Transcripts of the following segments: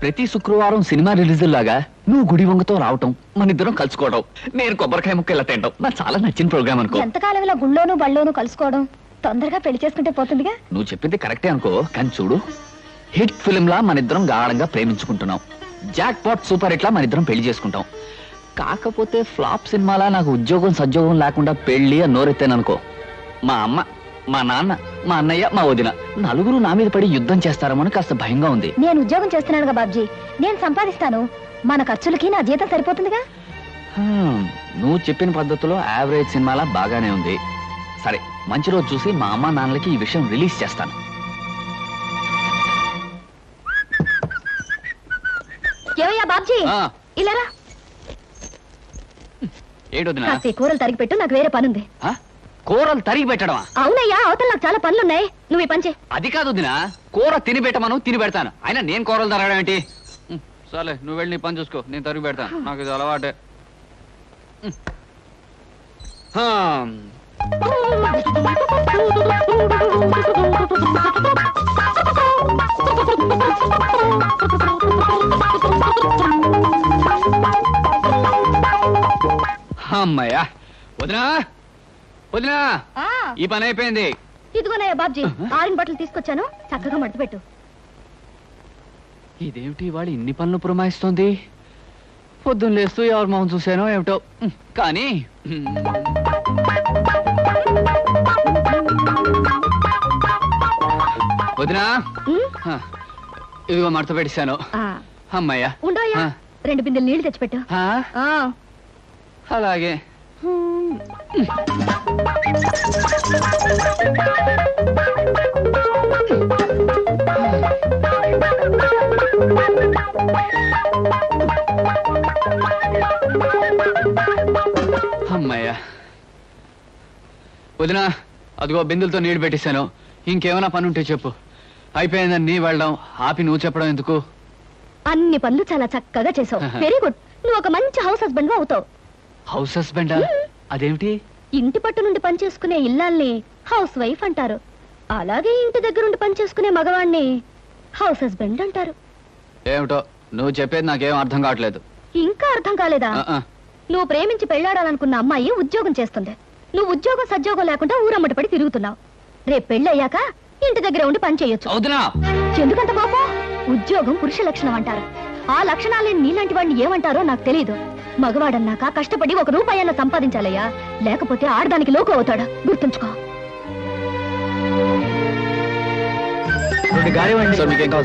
ప్రతి శుక్రవారం cinema release లాగా నువ్వు గుడి వంగతో రావటం, మన ఇద్దరం కలుసుకోవడం, నేను కొబ్బరికాయ ముక్క ఇలా తింటాం నాకు చాలా నచ్చిన ప్రోగ్రామ్ అనుకో. ఎంతకాలం ఇలా గుళ్ళోను బళ్ళోను కలుసుకోవడం, తొందరగా పెళ్లి చేసుకుంటే పోతుందిగా. నువ్వు చెప్పింది కరెక్టే అనుకో, కానీ చూడు హిట్ ఫిల్మ్ లా మన ఇద్దరం గాఢంగా ప్రేమించుకుంటున్నాం. జాక్ పాట్ సూపర్ హిట్ లా మన ఇద్దరం పెళ్లి చేసుకుంటాం. కాకపోతే ఫ్లాప్ సినిమాలా నాకు ఉద్యోగం సద్యోగం లేకుండా పెళ్లి అని నోరెత్తాననుకో, మా అమ్మ, మా నాన్న, మా అన్నయ్య, మా వదిన నలుగురు నా మీద పడి యుద్ధం చేస్తారేమో కాస్త భయంగా ఉంది. నేను ఉద్యోగం చేస్తున్నానుగా బాబ్జీ, నేను సంపాదిస్తాను. మన ఖర్చులకి నా జీతం సరిపోతుందిగా. నువ్వు చెప్పిన పద్ధతిలో యావరేజ్ సినిమాలా బాగానే ఉంది. సరే, మంచి రోజు చూసి మా అమ్మ నాన్నలకి ఈ విషయం రిలీజ్ చేస్తాను. ఏమయ్యా బాబ్జీ, ఇలా రా. ఏంటొద్దునా? కూరలు తరిగి పెట్టు, నాకు వేరే పనుంది. కూరలు తరిగి పెట్టడమా? అవునయ్యా, అవతల నాకు చాలా పనులున్నాయి, నువ్వు ఈ పని చేయి. అది కాదు వదినా, కూర తిని పెట్టమను, తిని పెడతాను. అయినా నేను కూరలు తరగడం ఏంటి? సరే, నువ్వు వెళ్ళి నీ పని చూసుకో, నేను తరిగి పెడతాను, నాకు ఇది అలవాటే. అమ్మయ్యా, వదినా వదినా, ఈ పని అయిపోయింది. ఇదిగోనయ్యా బాబ్జీ, ఆరిన బట్టలు తీసుకొచ్చాను, చక్కగా మడత పెట్టు. ఇదేమిటి వాడు ఇన్ని పనులు పురమాయిస్తోంది? పొద్దున్న లేస్తూ ఎవరి మొహం చూశానో ఏమిటో. కానీ వదినా, ఇదిగో మడత పెట్టేశాను. అమ్మయ్యా, ఉండోయ్యా, 2 బిందెలు నీళ్లు తెచ్చిపెట్టు. అలాగే. అమ్మయ్యా, వదినా అదిగో బిందులతో నీళ్లు పెట్టేశాను. ఇంకేమైనా పని ఉంటే చెప్పు. అయిపోయిందని నీ వెళ్ళడం ఆపి నువ్వు చెప్పడం ఎందుకు? అన్ని పనులు చాలా చక్కగా చేసావు, వెరీ గుడ్. నువ్వు ఒక మంచి హౌస్ హస్బెండ్ గా అవుతావు. హౌస్ హస్బెండా? అదేమిటి? ఇంటి పట్టు నుండి పని చేసుకునే ఇల్లాల్ని హౌస్ వైఫ్ అంటారు. అలాగే ఇంటి దగ్గరుండి పని చేసుకునే మగవాణ్ణి హౌస్ హస్బెండ్ అంటారు. ఏమిటో నువ్వు చెప్పేది నాకేం అర్థం కావట్లేదు. ఇంకా అర్థం కాలేదా? నువ్వు ప్రేమించి పెళ్లాడాలనుకున్న అమ్మాయి ఉద్యోగం చేస్తుంది. నువ్వు ఉద్యోగం సద్యోగం లేకుండా ఊరమ్మటి పడి తిరుగుతున్నావు. రేపు పెళ్ళయ్యాక ఇంటి దగ్గర ఉండి పని చేయొచ్చు. ఎందుకంత కోపం? ఉద్యోగం పురుష లక్షణం అంటారు. ఆ లక్షణాలేని నీలాంటి వాడిని ఏమంటారో నాకు తెలియదు. మగవాడన్నాక కష్టపడి 1 రూపాయన్నా సంపాదించాలయ్యా, లేకపోతే ఆడదానికి లోకు అవుతాడు, గుర్తుంచుకో.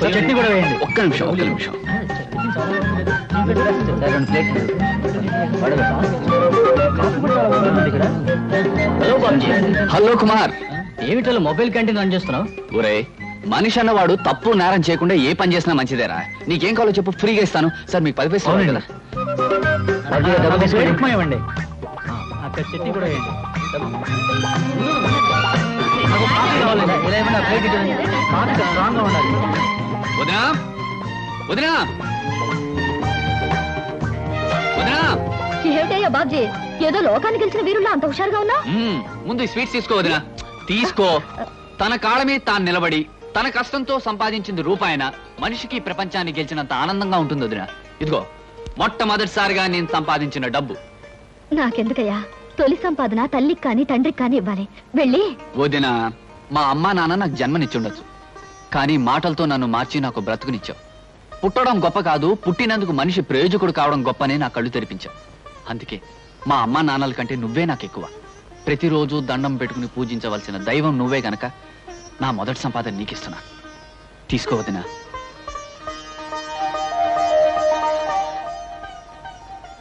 చట్నీ కూడా వేయండి. ఒక్క నిమిషం. హలో కుమార్, ఏమిటో మొబైల్ క్యాంటీన్ రన్ చేస్తున్నావు? ఒరే, మనిషి అన్నవాడు తప్పు నేరం చేయకుండా ఏ పని చేసినా మంచిదేరా. నీకేం కావాలో చెప్పు, ఫ్రీగా ఇస్తాను. సార్ మీకు 10 పైసలు కదా. ఇవ్వండి. అక్కడ చట్నీ కూడా వేయండి. వదినా వదినా వదినా. ఏమిటయ్యా బాబ్జీ, ఏదో లోకానికి గెలిచిన వీరుల్లో అంత హుషారుగా ఉన్నా? ముందు ఈ స్వీట్స్ తీసుకో వదినా, తీసుకో. తన కాళ్ళ మీద తాను నిలబడి తన కష్టంతో సంపాదించింది రూపాయన మనిషికి ప్రపంచాన్ని గెలిచినంత ఆనందంగా ఉంటుంది వదినా. ఇదిగో మొట్టమొదటిసారిగా నేను సంపాదించిన డబ్బు. నాకెందుకయ్యా, తొలి సంపాదన తల్లికి కానీ తండ్రికి కానీ ఇవ్వాలి. వెళ్ళి. వదినా, మా అమ్మా నాన్న నాకు జన్మనిచ్చుండొచ్చు, కానీ మాటలతో నన్ను మార్చి నాకు బ్రతుకునిచ్చావు. పుట్టడం గొప్ప కాదు, పుట్టినందుకు మనిషి ప్రయోజకుడు కావడం గొప్పనే నా కళ్ళు తెరిపించావు. అందుకే మా అమ్మా నాన్నల కంటే నువ్వే నాకు ఎక్కువ. ప్రతిరోజు దండం పెట్టుకుని పూజించవలసిన దైవం నువ్వే గనక నా మొదటి సంపాదన నీకిస్తున్నా. తీసుకోవద్దునా.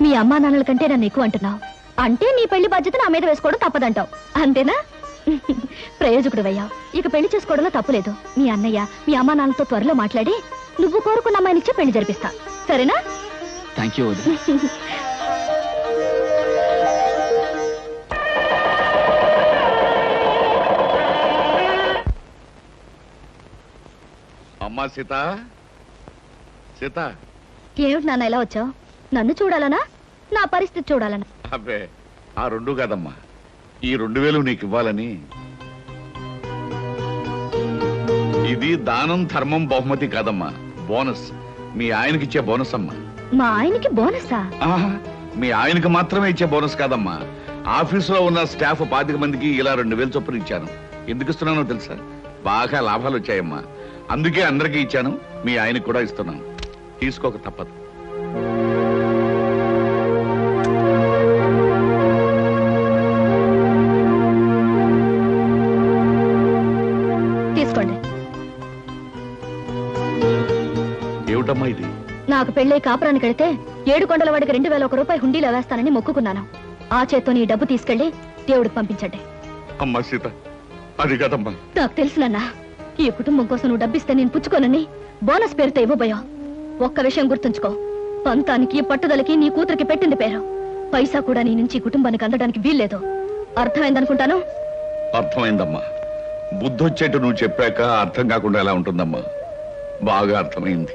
మీ అమ్మా నాన్నల కంటే నన్ను ఎక్కువ అంటున్నావు అంటే నీ పెళ్లి బాధ్యత నా మీద వేసుకోవడం తప్పదంటావు, అంతేనా? ప్రయోజకుడు అయ్యావు, ఇక పెళ్లి చేసుకోవడంలో తప్పులేదు. మీ అన్నయ్య మీ అమ్మా నాన్నలతో త్వరలో మాట్లాడి నువ్వు కోరుకున్న అమ్మాయినిచ్చే పెళ్లి జరిపిస్తా, సరేనా? Thank you. అమ్మా సీత, సీత. ఏమిటి నాన్న ఇలా వచ్చావు? నన్ను చూడాలనా నా పరిస్థితి చూడాలనా? అబ్బే, ఆ 2 కాదమ్మా, ఈ 2000 నీకు ఇవ్వాలని. ఇది దానం ధర్మం బహుమతి కాదమ్మా, బోనస్. మీ ఆయనకి ఇచ్చే బోనస్ అమ్మా. మా ఆయనకి బోనసా? ఆహా, మీ ఆయనకి మాత్రమే ఇచ్చే బోనస్ కాదమ్మా. ఆఫీసులో ఉన్న స్టాఫ్ 25 మందికి ఇలా 2000 చొప్పున ఇచ్చాను. ఎందుకు ఇస్తున్నానో తెలుసా? బాగా లాభాలు వచ్చాయమ్మా. అందుకే అందరికీ ఇచ్చాను, మీ ఆయనకి కూడా ఇస్తున్నాను. తీసుకోక తప్పదు. తీసుకోండి. ఏమిటమ్మా ఇది? నాకు పెళ్ళై కాపురానికి వెళితే 7 కొండల వాడికి 2001 రూపాయి హుండీలో వేస్తానని మొక్కుకున్నాను. ఆ చేత్తో నీ డబ్బు తీసుకెళ్లి దేవుడికి పంపించండి. అమ్మా సీత, అది కాదమ్మా. నాకు తెలుసునన్నా, ఈ కుటుంబం కోసం నువ్వు డబ్బిస్తే నేను పుచ్చుకోనని బోనస్ పేరుతో ఇవ్వబోయా. ఒక్క విషయం గుర్తుంచుకో, పంతానికి పట్టుదలకి నీ కూతురికి పెట్టింది పేరు. పైసా కూడా నీ నుంచి కుటుంబానికి అందడానికి వీల్లేదు. అర్థమైందనుకుంటాను. అర్థమైందమ్మా. బుద్ధొచ్చేట్టు నువ్వు చెప్పాక అర్థం కాకుండా ఎలా ఉంటుందమ్మా? బాగా అర్థమైంది.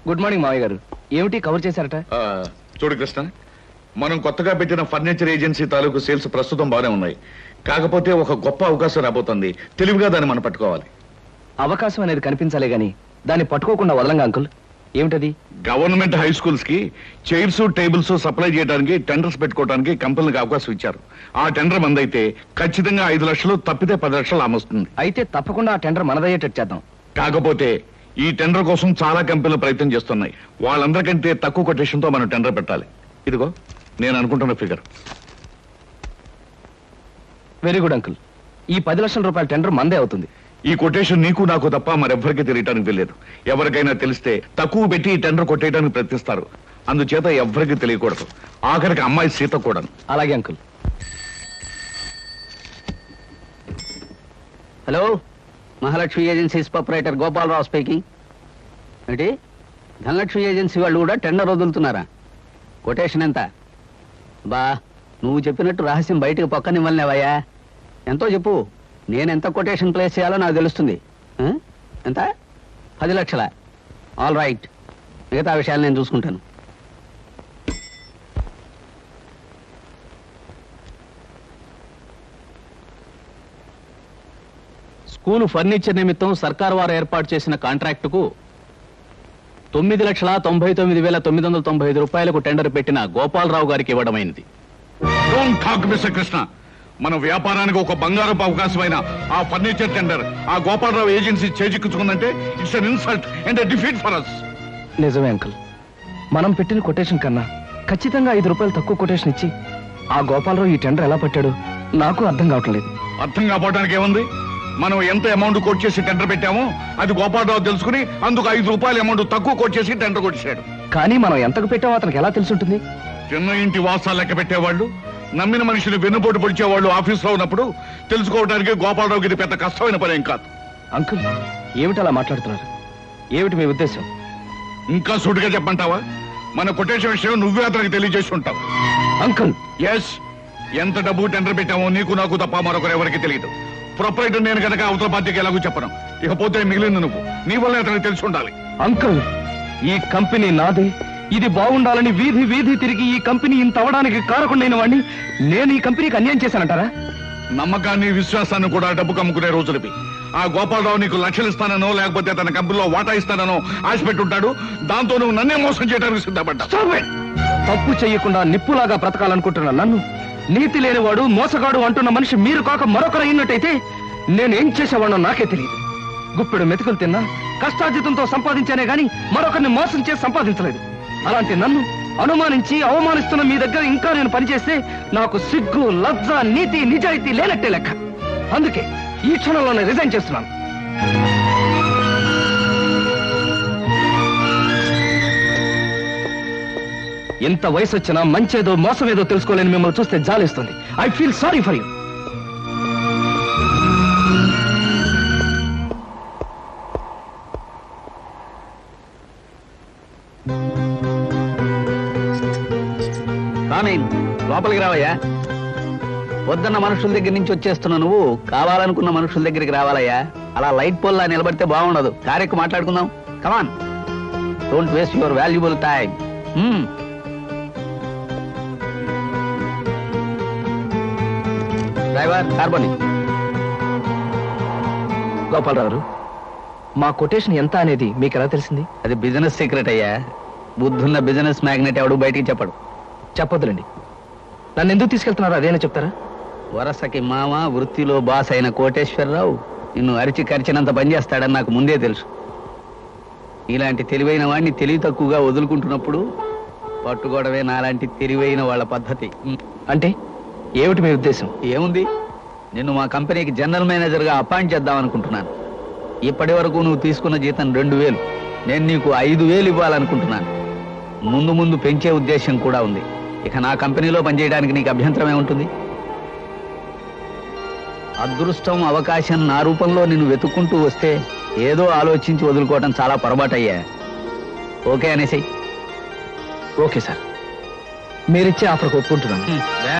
గుడ్ మార్నింగ్ మావయ్య గారు. ఏమిటి కవర్ చేశారట? చూడు కృష్ణ, మనం కొత్తగా పెట్టిన ఫర్నిచర్ ఏజెన్సీ తాలూకు సేల్స్ ప్రస్తుతం బాగానే ఉన్నాయి. కాకపోతే ఒక గొప్ప అవకాశం రాబోతుంది. తెలివిగా దాన్ని మనం పట్టుకోవాలి. అవకాశం అనేది కనిపించాలే గాని దాన్ని పట్టుకోకుండా వదలంగా అంకుల్. ఏమిటది? గవర్నమెంట్ హై స్కూల్స్ కి చైర్స్ టేబుల్స్ సప్లై చేయడానికి టెండర్స్ పెట్టుకోవడానికి కంపెనీలకు అవకాశం ఇచ్చారు. ఆ టెండర్ మందైతే ఖచ్చితంగా 5 లక్షలు, తప్పితే 10 లక్షలు ఆమొస్తుంది. అయితే తప్పకుండా ఆ టెండర్ మనదయ్యేటట్టు చేద్దాం. కాకపోతే ఈ టెండర్ కోసం చాలా కంపెనీలు ప్రయత్నం చేస్తున్నాయి. వాళ్ళందరికంటే తక్కువ కొటేషన్ తో మనం టెండర్ పెట్టాలి. ఇదిగో నేను అనుకుంటున్న ఫిగర్. Very good uncle. ఈ 10 లక్షల రూపాయల టెండర్ మందే అవుతుంది. ఈ కొటేషన్ నీకు నాకు తప్ప మరెవ్వరికీ తెలియటానికి తెలియదు. ఎవరికైనా తెలిస్తే తక్కువ పెట్టి ఈ టెండర్ కొట్టేయడానికి ప్రయత్నిస్తారు. అందుచేత ఎవ్వరికీ తెలియకూడదు. ఆఖరికి అమ్మాయి సీత కూడా. అలాగే uncle. Hello, Mahalakshmi agencies proprietor Gopalarao speaking. ఏంటి, ధనలక్ష్మి ఏజెన్సీ వాళ్ళు కూడా టెండర్ వదులుతున్నారా? కొటేషన్ ఎంత? బా, నువ్వు చెప్పినట్టు రహస్యం బయటకు పక్కనివ్వలేవయ్యా. ఎంతో చెప్పు, నేను ఎంత కొటేషన్ ప్లేస్ చేయాలో నాకు తెలుస్తుంది. ఎంత? 10 లక్షల. ఆల్ రైట్, మిగతా విషయాలు నేను చూసుకుంటాను. స్కూలు ఫర్నిచర్ నిమిత్తం సర్కారు వారు ఏర్పాటు చేసిన కాంట్రాక్టుకు 9,99,995 రూపాయలకు టెండర్ పెట్టిన గోపాలరావు గారికి ఇవ్వడమైంది. Don't talk mister Krishna. మన వ్యాపారానికి ఒక బంగారపు అవకాశమైన ఆ ఫర్నిచర్ టెండర్ ఆ గోపాలరావు ఏజెన్సీ చేజిక్కుందంటే it's an insult and defeat for us. నిజమే అంకుల్. మనం పెట్టిన కొటేషన్ కన్నా ఖచ్చితంగా 5 రూపాయలు తక్కువ కొటేషన్ ఇచ్చి ఆ గోపాలరావు ఈ టెండర్ ఎలా పట్టాడు నాకు అర్థం కావట్లేదు. అర్థం కావడానికి ఏముంది? మనం ఎంత అమౌంట్ కోట్ చేసి టెండర్ పెట్టామో అది గోపాలరావు తెలుసుకుని అందుకు 5 రూపాయల అమౌంట్ తక్కువ కోట్ చేసి టెండర్ కొట్టేశాడు. కానీ మనం ఎంతకు పెట్టామో అతనికి ఎలా తెలుసుంటుంది? చిన్న ఇంటి వాసాలు లెక్క పెట్టేవాళ్ళు, నమ్మిన మనుషులు వెన్నుపోటు పొడిచేవాళ్ళు ఆఫీస్లో ఉన్నప్పుడు తెలుసుకోవడానికి గోపాలరావుకి ఇది పెద్ద కష్టమైన పని ఏం కాదు. అంకుల్, ఏమిటి అలా మాట్లాడుతున్నారు? ఏమిటి మీ ఉద్దేశం? ఇంకా సూటిగా చెప్పంటావా? మన కొటేషన్ విషయం నువ్వే అతనికి తెలియజేసి ఉంటావు. అంకుల్, ఎస్, ఎంత డబ్బు టెండర్ పెట్టామో నీకు నాకు తప్ప మరొకరు ఎవరికి తెలియదు. ప్రొపరైటర్ నేను కనుక అవతల పార్టీకి ఎలాగో చెప్పను. ఇకపోతే మిగిలింది నువ్వు. నీ వల్ల అతనికి తెలిసి ఉండాలి. అంకుల్, ఈ కంపెనీ నాదే. ఇది బాగుండాలని వీధి వీధి తిరిగి ఈ కంపెనీ ఇంత అవడానికి కారకుండైన వాడిని నేను ఈ కంపెనీకి అన్యాయం చేశానంటారా? నమ్మకాన్ని విశ్వాసాన్ని కూడా డబ్బు కమ్ముకునే రోజులవి. ఆ గోపాలరావు నీకు లక్షలు ఇస్తానో లేకపోతే తన కంపెనీలో వాటా ఇస్తానో ఆశ పెట్టుంటాడు. దాంతో నువ్వు నన్నే మోసం చేయడానికి సిద్ధపడ్డా. తప్పు చెయ్యకుండా నిప్పులాగా బ్రతకాలనుకుంటున్నా నన్ను నీతి లేనివాడు, మోసగాడు అంటున్న మనిషి మీరు కాక మరొకరు అయినట్టయితే నేనేం చేసేవాడో నాకే తెలియదు. గుప్పెడు మెతుకులు తిన్నా కష్టార్జితంతో సంపాదించానే గాని మరొకరిని మోసం చేసి సంపాదించలేదు. అలాంటి నన్ను అనుమానించి అవమానిస్తున్న మీ దగ్గర ఇంకా నేను పనిచేస్తే నాకు సిగ్గు, లజ్జ, నీతి, నిజాయితీ లేనట్టే లెక్క. అందుకే ఈ క్షణంలోనే రిజైన్ చేస్తున్నాను. ఎంత వయసు వచ్చినా మంచేదో మోసమేదో తెలుసుకోలేని మిమ్మల్ని చూస్తే జాలేస్తుంది. I feel sorry for you. రామేన్, లోపలికి రావయ్యా. వద్దన్న మనుషుల దగ్గర నుంచి వచ్చేస్తున్నా నువ్వు కావాలనుకున్న మనుషుల దగ్గరికి రావాలయ్యా. అలా లైట్ పోల్లా నిలబడితే బాగుండదు. కారెక్కు మాట్లాడుకుందాం. Come on. Don't waste your valuable time. Driver కార్బన్. గోపాలరావు, మా కొటేషన్ ఎంత అనేది మీకు ఎలా తెలిసింది? అది బిజినెస్ సీక్రెట్ అయ్యా. బుద్ధున్న బిజినెస్ మ్యాగ్నెట్ ఎవడు బయటికి చెప్పడు. చెప్పొద్దులండి. నన్ను ఎందుకు తీసుకెళ్తున్నారో అదేనా చెప్తారా? వరసకి మామ, వృత్తిలో బాస్ అయిన కోటేశ్వరరావు నిన్ను అరిచి కరిచినంత పనిచేస్తాడని నాకు ముందే తెలుసు. ఇలాంటి తెలివైన వాడిని తెలివి తక్కువగా వదులుకుంటున్నప్పుడు పట్టుకోవడమే నాలాంటి తెలివైన వాళ్ళ పద్ధతి. అంటే ఏమిటి మీ ఉద్దేశం? ఏముంది, నిన్ను మా కంపెనీకి జనరల్ మేనేజర్గా అపాయింట్ చేద్దాం అనుకుంటున్నాను. ఇప్పటి వరకు నువ్వు తీసుకున్న జీతం 2000, నేను నీకు 5000 ఇవ్వాలనుకుంటున్నాను. ముందు ముందు పెంచే ఉద్దేశం కూడా ఉంది. ఇక నా కంపెనీలో పనిచేయడానికి నీకు అభ్యంతరమే ఉంటుంది? అదృష్టం, అవకాశం నా రూపంలో నిన్ను వెతుక్కుంటూ వస్తే ఏదో ఆలోచించి వదులుకోవటం చాలా పొరపాటయ్యా. ఓకే అనేసి. ఓకే సార్, మీరిచ్చే ఆఫర్కి ఒప్పుకుంటున్నాను.